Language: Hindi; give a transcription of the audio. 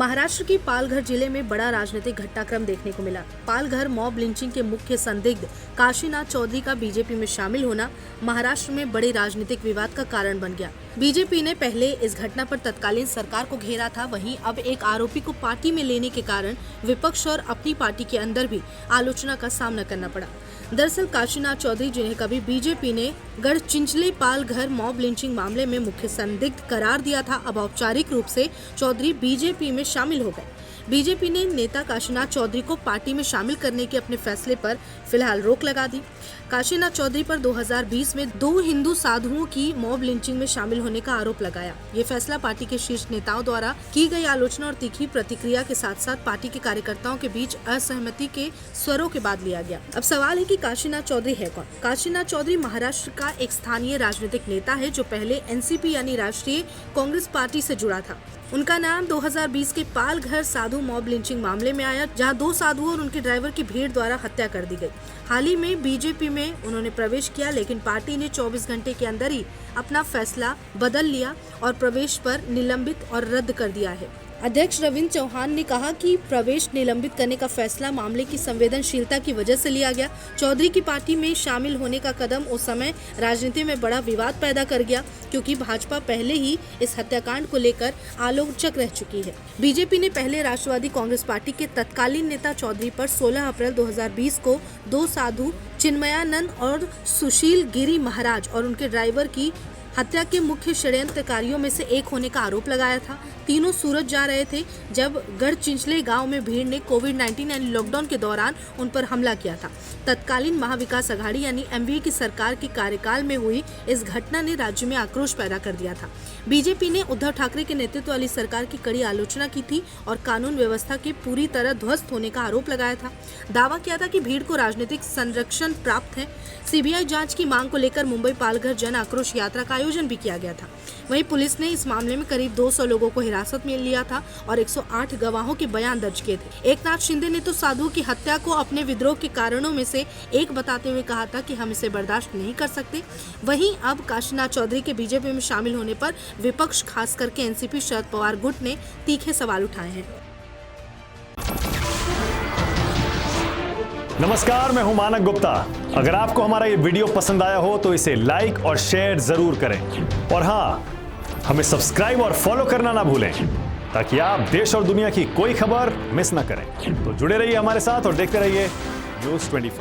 महाराष्ट्र की पालघर जिले में बड़ा राजनीतिक घटनाक्रम देखने को मिला। पालघर मॉब लिंचिंग के मुख्य संदिग्ध काशीनाथ चौधरी का बीजेपी में शामिल होना महाराष्ट्र में बड़े राजनीतिक विवाद का कारण बन गया। बीजेपी ने पहले इस घटना पर तत्कालीन सरकार को घेरा था, वहीं अब एक आरोपी को पार्टी में लेने के कारण विपक्ष और अपनी पार्टी के अंदर भी आलोचना का सामना करना पड़ा। दरअसल काशीनाथ चौधरी, जिन्हें कभी बीजेपी ने गढ़चिंचले पालघर मॉब लिंचिंग मामले में मुख्य संदिग्ध करार दिया था, अब औपचारिक रूप से चौधरी बीजेपी में शामिल हो गए। बीजेपी ने नेता काशीनाथ चौधरी को पार्टी में शामिल करने के अपने फैसले पर फिलहाल रोक लगा दी। काशीनाथ चौधरी पर 2020 में 2 हिंदू साधुओं की मॉब लिंचिंग में शामिल होने का आरोप लगाया। ये फैसला पार्टी के शीर्ष नेताओं द्वारा की गई आलोचना और तीखी प्रतिक्रिया के साथ साथ पार्टी के कार्यकर्ताओं के बीच असहमति के स्वरों के बाद लिया गया। अब सवाल है कि काशीनाथ चौधरी है कौन? काशीनाथ चौधरी महाराष्ट्र का एक स्थानीय राजनीतिक नेता है जो पहले एनसीपी यानी राष्ट्रीय कांग्रेस पार्टी से जुड़ा था। उनका नाम 2020 के पालघर साधु मॉब लिंचिंग मामले में आया, जहां 2 साधुओं और उनके ड्राइवर की भीड़ द्वारा हत्या कर दी गई। हाल ही में बीजेपी में उन्होंने प्रवेश किया, लेकिन पार्टी ने 24 घंटे के अंदर ही अपना फैसला बदल लिया और प्रवेश पर निलंबित और रद्द कर दिया है। अध्यक्ष रविंद्र चौहान ने कहा कि प्रवेश निलंबित करने का फैसला मामले की संवेदनशीलता की वजह से लिया गया। चौधरी की पार्टी में शामिल होने का कदम उस समय राजनीति में बड़ा विवाद पैदा कर गया, क्योंकि भाजपा पहले ही इस हत्याकांड को लेकर आलोचक रह चुकी है। बीजेपी ने पहले राष्ट्रवादी कांग्रेस पार्टी के तत्कालीन नेता चौधरी पर 16 अप्रैल 2020 को 2 साधु चिन्मयानंद और सुशील गिरी महाराज और उनके ड्राइवर की हत्या के मुख्य षड्यंत्रकारियों में से एक होने का आरोप लगाया था। तीनों सूरत जा रहे थे जब गढ़चिंचले गांव में भीड़ ने कोविड-19 यानी लॉकडाउन के दौरान उन पर हमला किया था। तत्कालीन महाविकास अघाड़ी यानी एमवीए की सरकार के कार्यकाल में हुई इस घटना ने राज्य में आक्रोश पैदा कर दिया था। बीजेपी ने उद्धव ठाकरे के नेतृत्व वाली सरकार की कड़ी आलोचना की थी और कानून व्यवस्था के पूरी तरह ध्वस्त होने का आरोप लगाया था। दावा किया था कि भीड़ को राजनीतिक संरक्षण प्राप्त है। सीबीआई जांच की मांग को लेकर मुंबई पालघर जन आक्रोश यात्रा का आयोजन भी किया गया था। वहीं पुलिस ने इस मामले में करीब 200 लोगों को हिरासत में लिया था और 108 गवाहों के बयान दर्ज किए थे। एकनाथ शिंदे ने तो साधुओं की हत्या को अपने विद्रोह के कारणों में से एक बताते हुए कहा था कि हम इसे बर्दाश्त नहीं कर सकते। वहीं अब काशीनाथ चौधरी के बीजेपी में शामिल होने पर विपक्ष, खास करके एनसीपी शरद पवार गुट ने तीखे सवाल उठाए हैं। नमस्कार, मैं हूं मानक गुप्ता। अगर आपको हमारा ये वीडियो पसंद आया हो तो इसे लाइक और शेयर जरूर करें, और हाँ, हमें सब्सक्राइब और फॉलो करना ना भूलें ताकि आप देश और दुनिया की कोई खबर मिस ना करें। तो जुड़े रहिए हमारे साथ और देखते रहिए News 24।